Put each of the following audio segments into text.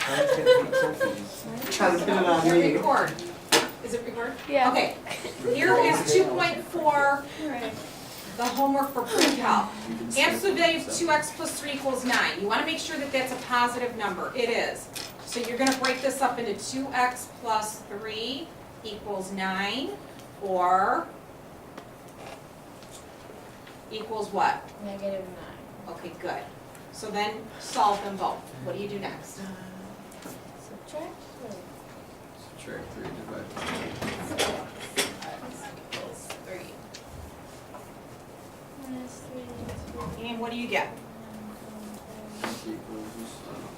Trying to pin it on Hit me. record. Is it record? Yeah. Okay, here is 2.4, Right. the homework for pre-calc. Absolute value of 2x plus 3 equals 9. You want to make sure that that's a positive number. It is. So you're going to break this up into 2x plus 3 equals 9, or equals what? -9. Okay, good. So then solve them both. What do you do next? Subtract 3. Subtract 3 divided by 3. Minus 3. And what do you get? 2 equals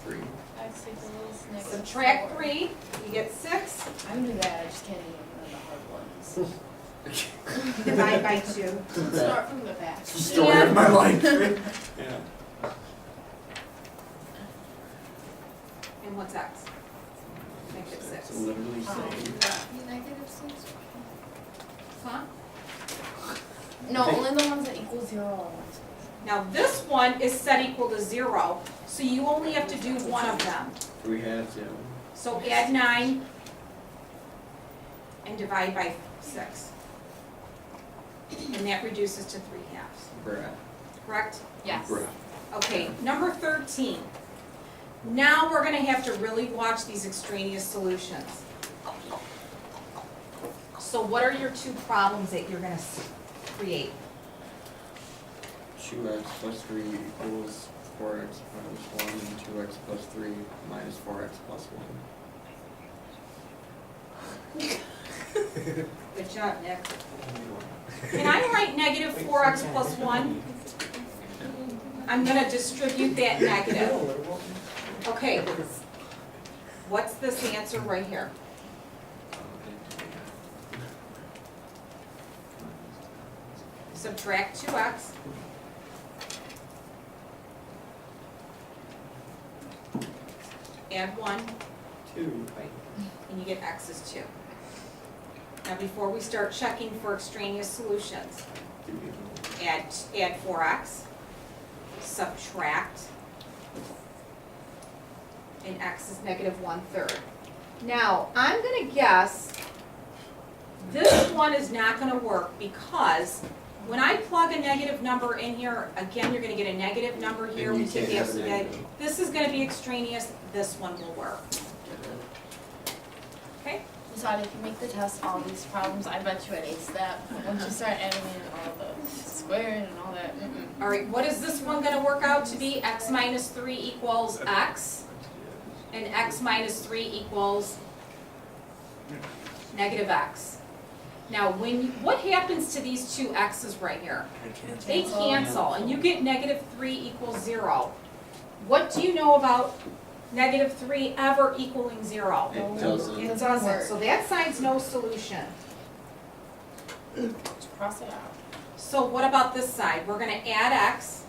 3. X equals -4. Subtract 3, you get 6. I knew that, I just can't even know the hard ones. Divide by 2. Let's start from the back. Story of my life. Yeah. And what's x? Negative 6. So literally saying, -6? Huh? No, only the ones that equal 0 are ones. Now this one is set equal to 0, so you only have to do one of them. 3 halves, yeah. So add 9 and divide by 6. And that reduces to 3 halves, Bruh. correct? Yes. Bruh. Okay, number 13. Now we're gonna have to really watch these extraneous solutions. So what are your two problems that you're gonna create? 2x plus 3 equals 4x minus 1, and 2x plus 3 minus 4x plus 1. Good job, Nick. Can I write negative 4x plus 1? I'm gonna distribute that negative. Okay. What's this answer right here? Subtract 2x. Add 1, 2. and you get x is 2. Now before we start checking for extraneous solutions, add 4x, subtract, and x is negative 1/3. Now, I'm gonna guess this one is not gonna work because when I plug a negative number in here, again, you're gonna get a negative number here. And We you take can't the have a absolute negative. value. This is gonna be extraneous, this one will work, okay? Besides, if you make the test all these problems, I bet you at ace that. But once you start adding in all the squared and all that, All right, what is this one gonna work out to be? X minus 3 equals x, and x minus 3 equals negative x. Now, what happens to these two x's right here? They cancel, and you get negative 3 equals 0. What do you know about negative 3 ever equaling 0? It doesn't. It doesn't, so that side's no solution. just cross it out. So what about this side? We're gonna add x,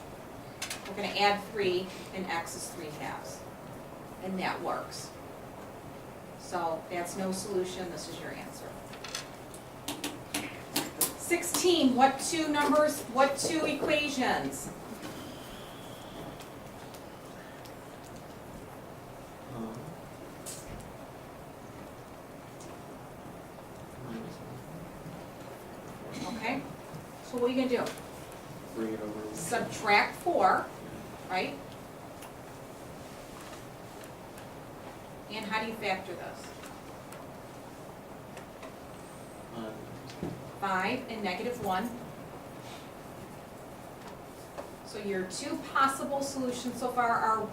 we're gonna add 3, and x is 3 halves. And that works. So that's no solution, this is your answer. 16, what two numbers, what two equations? Okay, so what are you gonna do? Bring it over. Subtract 4, right? And how do you factor this? 5 and negative 1. So your two possible solutions so far are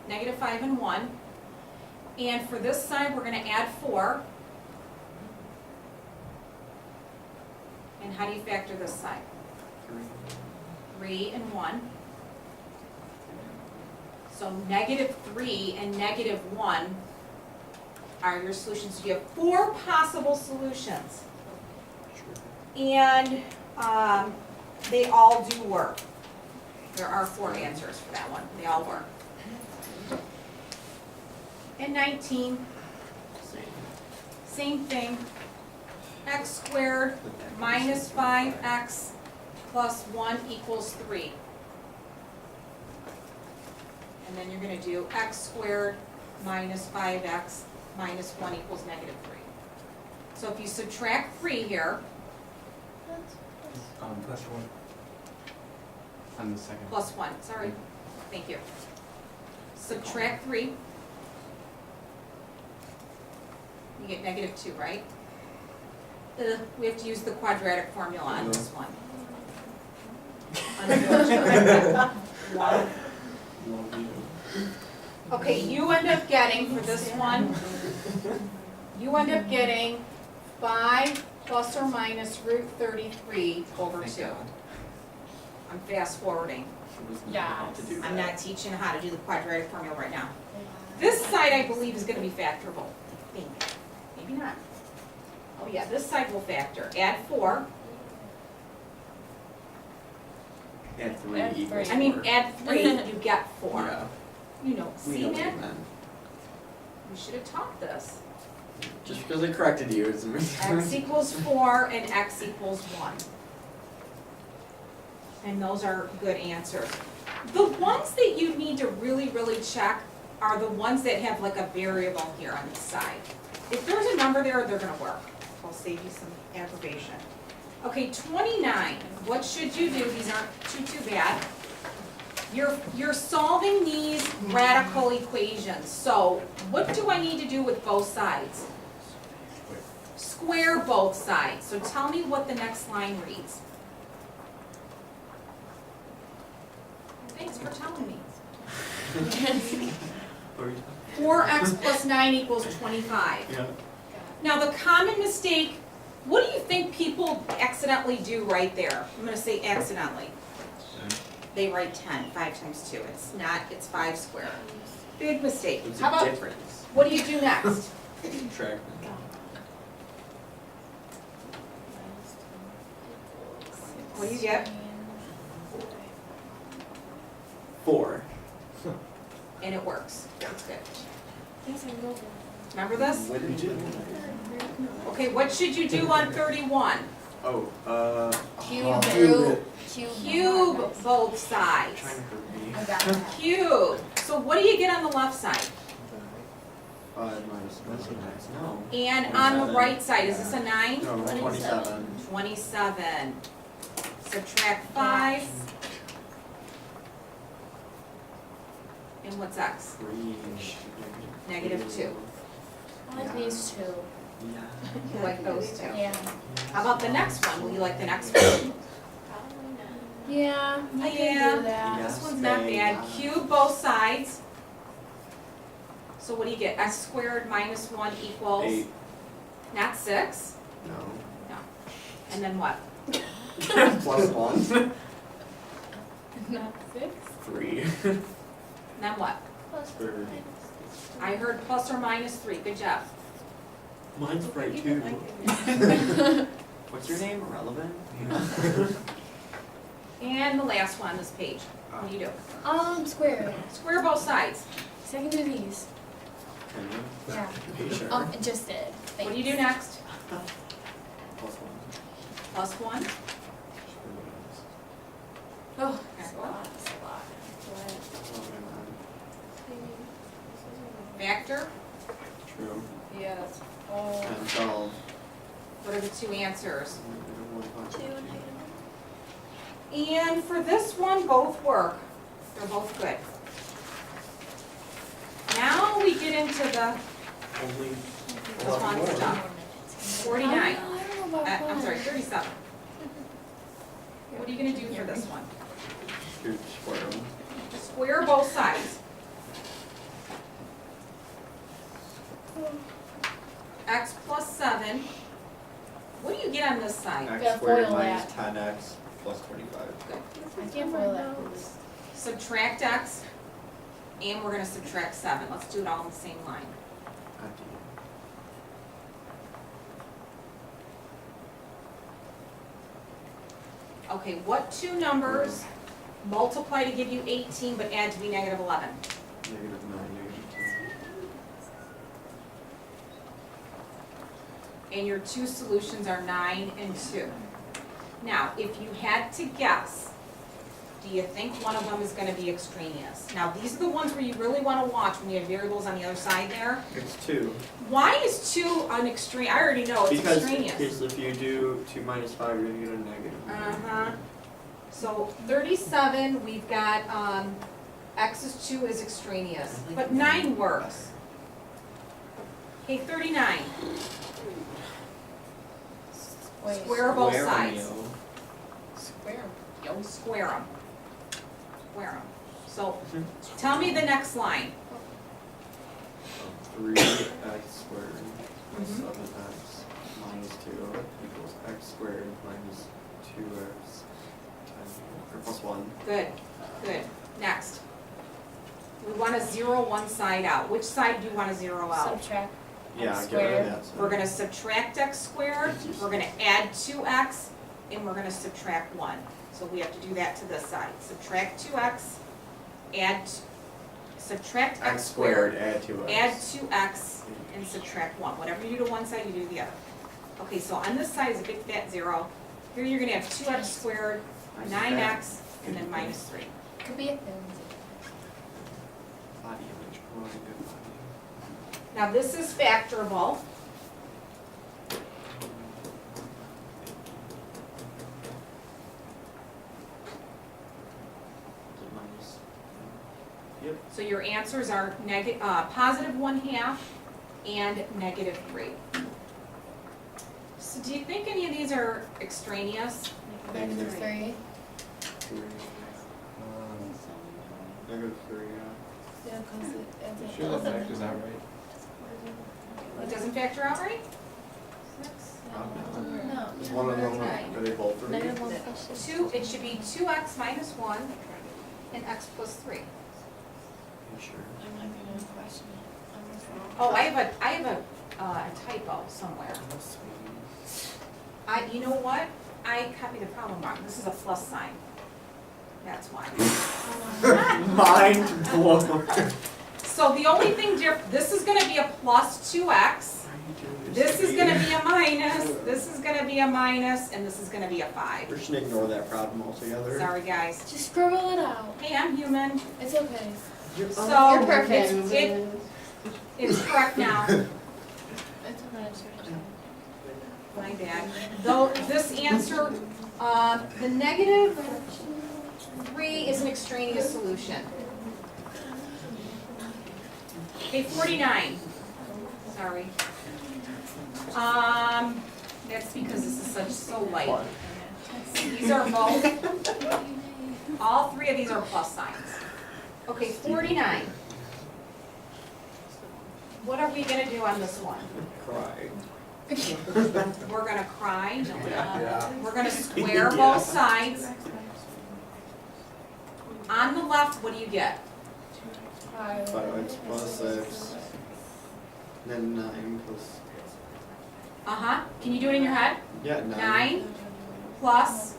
negative 5 and 1. And for this side, we're going to add 4. And how do you factor this side? 3 and 1. So negative 3 and negative 1 are your solutions. So you have 4 possible solutions. And they all do work. There are 4 answers for that one. They all work. And 19, same thing. X squared minus 5x plus 1 equals 3. And then you're going to do x squared minus 5x minus 1 equals negative 3. So if you subtract 3 here, Plus one. On the second. plus 1, sorry, thank you. Subtract 3. You get negative 2, right? We have to use the quadratic formula on this one. Unfortunately. One. Love you. Okay, you end up getting, for this one, you end up getting 5 plus or minus root 33 over Thank 2. God. I'm fast forwarding. She was not Yes. about to do I'm that. not teaching how to do the quadratic formula right now. This side, I believe, is gonna be factorable. I think. Maybe not. Oh yeah, this side will factor. Add 4. Add 3 Add equals 3. I mean, 4. add 3, you get 4. Yeah, You know, we see know what that? you meant. We should have taught this. Just because I corrected you doesn't mean. X equals 4 and x equals 1. And those are good answers. The ones that you need to really, really check are the ones that have like a variable here on the side. If there's a number there, they're gonna work. I'll save you some aggravation. Okay, 29, what should you do? These aren't too bad. You're solving these radical equations. So what do I need to do with both sides? Square both sides. So tell me what the next line reads. Thanks for telling me. 4x plus 9 equals 25. Yeah. Now the common mistake, what do you think people accidentally do right there? I'm gonna say accidentally. They write 10, 5 times 2. It's not, it's 5 squared. Big mistake. What's How the about, difference? what do you do next? Subtract. What do you get? 4. And it works. That's good. Remember this? What did you? Okay, what should you do on 31? Oh, Cube Cube root. it. Cube both sides. trying to hurt me. I got that. Cube. So what do you get on the left side? 5 minus 9. No. And on the right side, is this a 9? No, 27. 27. Subtract 5. And what's x? 3. Negative 2. I like these two. Yeah. You like those two. Yeah. How about the next one? Will you like the next one? Yeah, I Yeah. can do that. Yeah. This one's not bad. Cube both sides. So what do you get? X squared minus 1 equals? 8. Not 6. No. And then what? Plus 1. Not 6. 3. And then what? Plus 3. I heard plus or minus 3. Good job. Mine's right too. What's your name? Irrelevant? And the last one on this page. What do you do? Square. Square both sides. So I can do these. Can you? Yeah. Are you sure? Just did. What do you do next? Plus 1. Plus 1. Oh, that's a lot. That's a lot. Factor. True. Yes. And 12. What are the two answers? Two and And for this one, both work. They're both good. Now we get into the, Only this one's tough. 49. I don't know about I'm sorry, one. 37. What are you gonna do for this one? Shoot, square them. Square both sides. X plus 7. What do you get on this side? Gotta X squared foil minus that. 10x plus 25. I can't foil that. Subtract X, and we're gonna subtract 7. Let's do it all in the same line. After you. Okay, what two numbers multiply to give you 18 but add to be negative 11? Negative 9, negative And your two solutions are 9 and 2. Now, if you had to guess, do you think one of them is gonna be extraneous? Now, these are the ones where you really wanna watch when you have variables on the other side there. It's 2. Why is 2 an extreme, I already know it's Because extraneous. if you do 2 minus 5, you're gonna get a negative. Uh-huh. So 37, we've got, x is 2 is extraneous, but 9 works. Okay, 39, Wait, square both Square sides. meal. square. Square them. Square them. So, tell me the next line. 3x squared plus Mhm. 7x minus 2 equals x squared minus 2x times, or plus 1. Good, good. Next. We want to zero one side out. Which side do you want to zero out? Subtract. Yeah, X get rid of squared. that. We're gonna subtract x squared, we're gonna add 2x, and we're gonna subtract 1. So we have to do that to this side. Subtract 2x, add, subtract X squared, add 2x. add 2x, and subtract 1. Whatever you do to one side, you do to the other. Okay, so on this side is a big fat 0. Here you're gonna have 2x squared, 9x, and then minus 3. Could be a thing. Body image, promoting good body. Now this is factorable. Is it minus? So your answers are positive 1/2 and negative 3. So do you think any of these are extraneous? Negative 3. 3. Negative 3, yeah. Yeah, because it ends up. Sure that factors out right? It doesn't factor out right? No. Is one of them, are they both 3? Negative 1 plus 2, it should be 2x minus 1 and x plus 3. You sure? I'm not gonna question it. I'm just wrong. Oh, I have a typo somewhere. You know what? I copied the problem wrong. This is a plus sign. That's why. Mind blown. So the only thing this is gonna be a plus 2x. This is gonna be a minus, this is gonna be a minus, and this is gonna be a 5. We're just gonna ignore that problem altogether. Sorry, guys. Just scribble it out. Hey, I'm human. It's okay. So, You're perfect. It's correct now. It's okay. My bad. Though, this answer, the negative 3 is an extraneous solution. Okay, 49. Sorry. That's because this is so light. These are both, all 3 of these are plus signs. Okay, 49. What are we gonna do on this one? Cry. We're gonna cry. Yeah. We're gonna square Yeah. both sides. On the left, what do you get? 5x plus 6. Then 9 plus. Uh-huh. Can you do it in your head? Yeah, 9. 9 plus,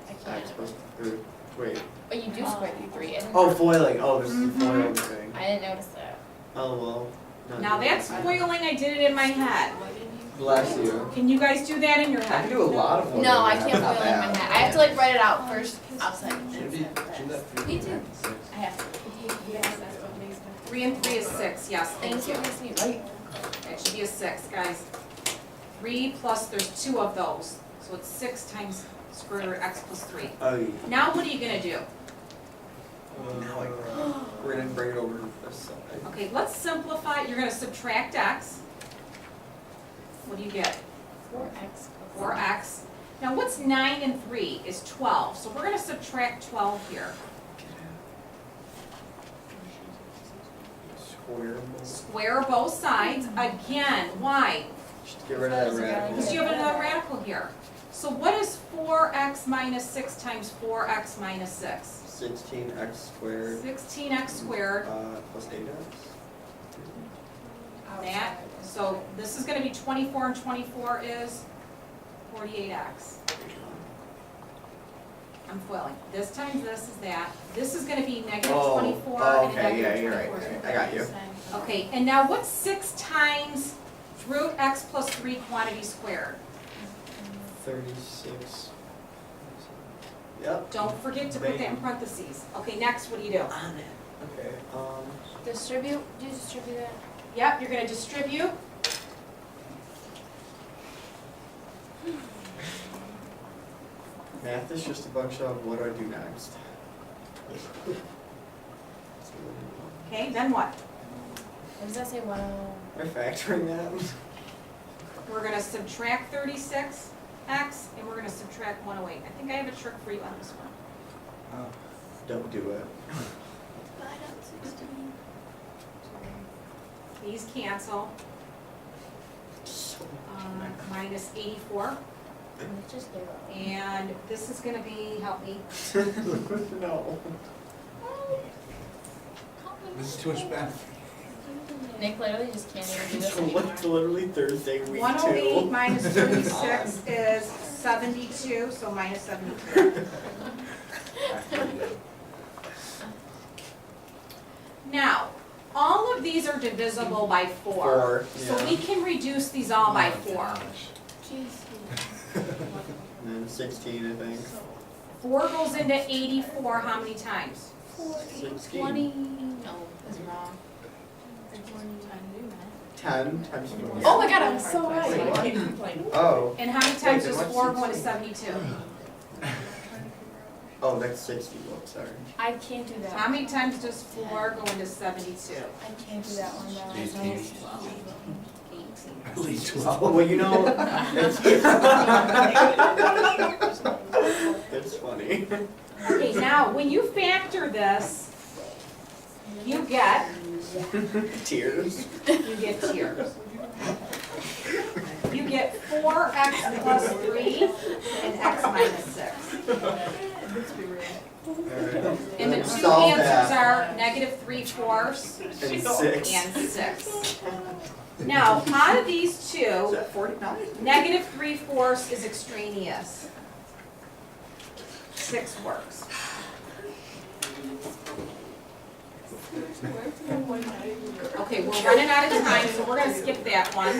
I can't. X plus. Or, wait. But you do square through 3. Isn't Oh, it? foiling. Oh, this is the Mhm. foiling thing. I didn't notice that. Oh, well. not now good. that's foiling, I did it in my head. Bless you. Can you guys do that in your I head? can do a lot of foiling. No, I That's can't not foil it in my bad. head. I have to like write it out first outside. Shouldn't be, shouldn't that be? Me too. I have to. 3 and 3 is 6, yes, thank Thank you. you, Miss Meat. It should be a 6, guys. 3 plus, there's 2 of those, so it's 6 times square root of x plus 3. Oh, yeah. Now what are you gonna do? We're gonna bring it over to this side. Okay, let's simplify, you're gonna subtract x. What do you get? 4x. 4x. Now what's 9 and 3 is 12, so we're gonna subtract 12 here. Square. Square both sides, again, why? Just get rid of that radical. Because you have another radical here. So what is 4x minus 6 times 4x minus 6? 16x squared. 16x squared, Plus 8x. that, so this is gonna be 24 and 24 is 48x. I'm foiling. This times this is that. This is gonna be negative 24 and okay, yeah, negative you're right. 24. I got you. Okay, and now what's 6 times root x plus 3 quantity squared? 36. Yep. Don't forget to put that in parentheses. Okay, next, what do you do? On it. Okay, Distribute, do you distribute it? Yep, you're gonna distribute. math is just a bunch of what do I do next? Okay, then what? What does that say, wow? Am I factoring that? We're gonna subtract 36x, and we're gonna subtract 108. I think I have a trick for you on this one. Don't do it. These cancel. Minus 84. Just do it. And this is gonna be, help me. No. This is too much math. Nick literally just can't even do this So anymore. it's literally Thursday, week 108 2. minus 36 is 72, so minus 72. Now, all of these are divisible by 4. 4, So yeah. we can reduce these all by 4. And then 16, I think. 4 goes into 84 how many times? 16. 20, no, that's wrong. 10 times 4. Oh my god, I'm so right. Wait, what? Oh. And how many times Wait, does then 4 what's go into 72? Oh, that's 60. Whoops, sorry. I can't do that. How many times does 4 go into 72? I can't do that one, though. 18. 18. At least Oh, well, you know, it's funny. Okay, now, when you factor this, you get Tears. tears. You get 4x plus 3 and x minus 6. Alright. And the two Solve answers that. are negative 3/4 And 6. and 6. Now, out of these Is two, that 49? negative 3/4 is extraneous. 6 works. Okay, we're running out of time, so we're gonna skip that one.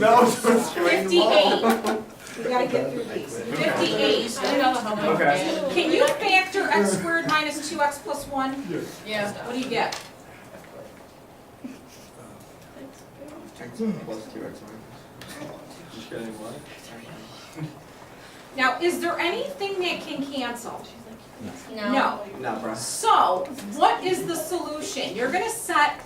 No, it's 58. We gotta get through these. 58. I don't know how much. Okay. Can you factor x squared minus 2x plus 1? Yeah. What do you get? X plus 2x. Just getting what? Now, is there anything that can cancel? No. No. No, bro. So, what is the solution? You're gonna set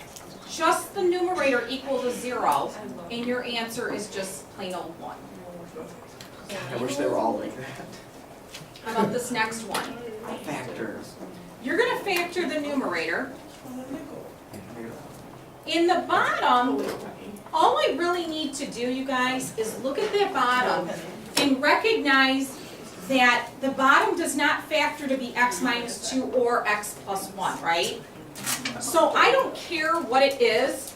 just the numerator equal to 0, and your answer is just plain old 1. I wish they were all like that. How about this next one? Factors. You're gonna factor the numerator. In the bottom, all I really need to do, you guys, is look at the bottom and recognize that the bottom does not factor to be x minus 2 or x plus 1, right? So I don't care what it is,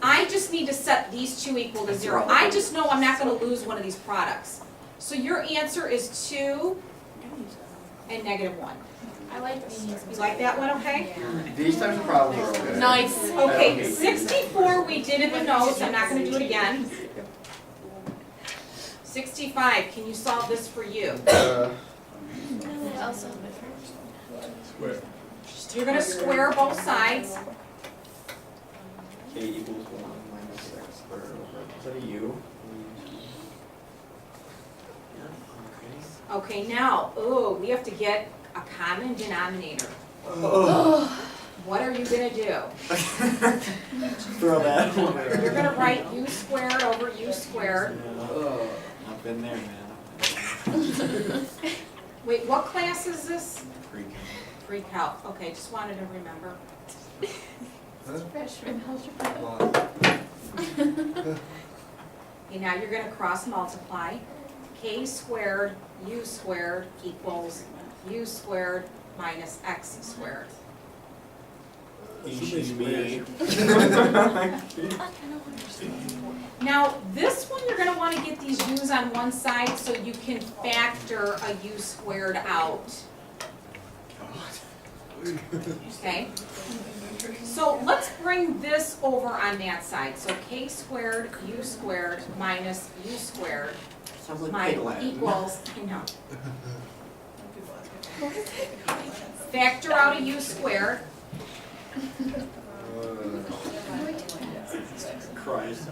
I just need to set these two equal to 0. I just know I'm not gonna lose one of these products. So your answer is 2 and negative 1. I like these. You like that one, okay? These types of problems are okay. Nice. Okay, 64 we did in the notes, I'm not gonna do it again. 65, can you solve this for you? Also, You're gonna square both sides. K equals 1 minus x squared over. Is that a u? Okay, now, we have to get a common denominator. Oh. What are you gonna do? Throw that one there. You're gonna write u squared over u squared. Oh, I've been there, man. Wait, what class is this? PreCalc. PreCalc, okay, just wanted to remember. freshman algebra. Okay, now you're gonna cross multiply. K squared u squared equals u squared minus x squared. Me. Now, this one, you're gonna wanna get these u's on one side so you can factor a u squared out, okay? So let's bring this over on that side. So k squared u squared minus u squared Sounds like pig Latin. equals, I know. Factor out a u squared. Christ.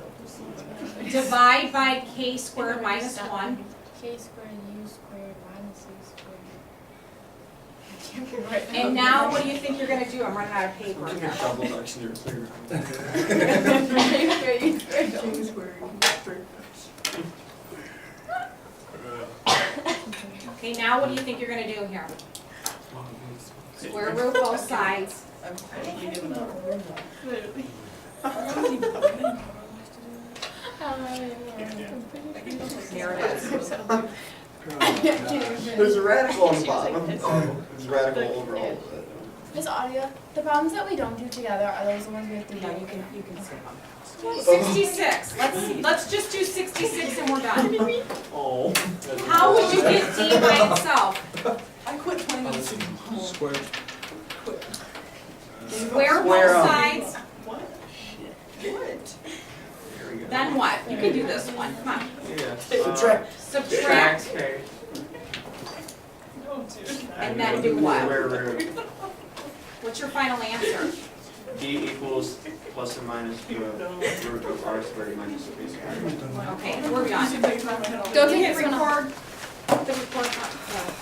Divide by k squared minus 1. K squared, U squared, minus U squared. And now what do you think you're going to do? I'm running out of paper here. Double Dutch in your clear. King square, straight. Okay, now what do you think you're going to do here? Square root both sides. There it is. There's a radical on the bottom. Oh, there's a radical overall. Miss Audia, the problems that we don't do together, are those the ones we have to do? No, you can skip them. 66. Let's just do 66 and we're done. Oh. How would you get d by itself? I quit playing with Square. Square Square both up. sides. What? Quit. There we go. Then what? You can do this one. Come on. Yeah. Subtract. Subtract. Okay. And then do what? Square root. What's your final answer? D equals plus or minus the root of r squared minus b squared. Okay, we're done. Don't You take hit this one off. record. The record button.